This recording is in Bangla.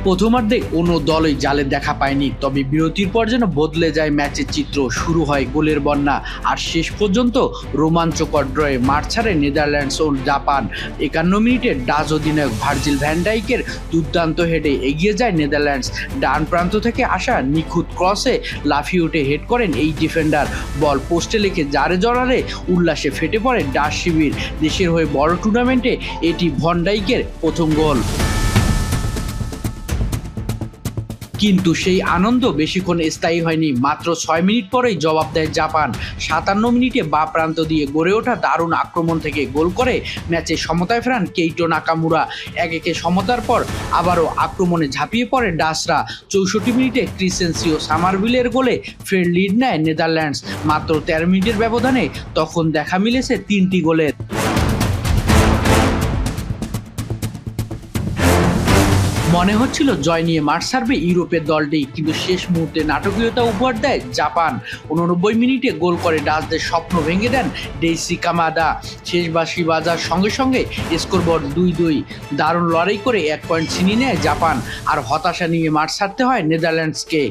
প্রথমার্ধে কোনো দলই জালে দেখা পায়নি, তবে বিরতির পর যেন বদলে যায় ম্যাচের চিত্র। শুরু হয় গোলের বন্যা, আর শেষ পর্যন্ত রোমাঞ্চকর ড্রয়ে মাঠ ছাড়ে নেদারল্যান্ডস ও জাপান। 51 মিনিটে ডাচ অধিনায়ক ভার্জিল ভ্যান ডাইকের দুর্দান্ত হেডে এগিয়ে যায় নেদারল্যান্ডস। ডান প্রান্ত থেকে আসা নিখুঁত ক্রসে লাফিয়ে উঠে হেড করেন এই ডিফেন্ডার। বল পোস্টে লেগে জারে জড়ালে উল্লাসে ফেটে পড়ে ডাচ শিবির। দেশের হয়ে বড় টুর্নামেন্টে এটি ভ্যান ডাইকের প্রথম গোল। কিন্তু সেই আনন্দ বেশিক্ষণ স্থায়ী হয়নি। মাত্র 6 মিনিট পরেই জবাব দেয় জাপান। 57 মিনিটে বাঁ প্রান্ত দিয়ে গড়ে ওঠা দারুণ আক্রমণ থেকে গোল করে ম্যাচে সমতায় ফেরান কেইটো নাকামুরা। 1-1 সমতার পর আবারও আক্রমণে ঝাঁপিয়ে পড়ে ডাচরা। 64 মিনিটে ক্রিসেন্সিও সামারভিলের গোলে ফের লিড নেয় নেদারল্যান্ডস। মাত্র 13 মিনিটের ব্যবধানে তখন দেখা মিলেছে 3টি গোলের। মনে হচ্ছিল জয় নিয়ে মাঠ ছাড়বে ইউরোপের দলটি, কিন্তু শেষ মুহূর্তে নাটকীয়তা উপহার দেয় জাপান। 89 মিনিটে গোল করে ডাচদের স্বপ্ন ভেঙে দেন ডেইসি কামাদা। শেষ বাঁশি বাজার সঙ্গে সঙ্গে স্কোরবোর্ড 2-2। দারুণ লড়াই করে 1 পয়েন্ট ছিনিয়ে নেয় জাপান, আর হতাশা নিয়ে মাঠ ছাড়তে হয় নেদারল্যান্ডসকে।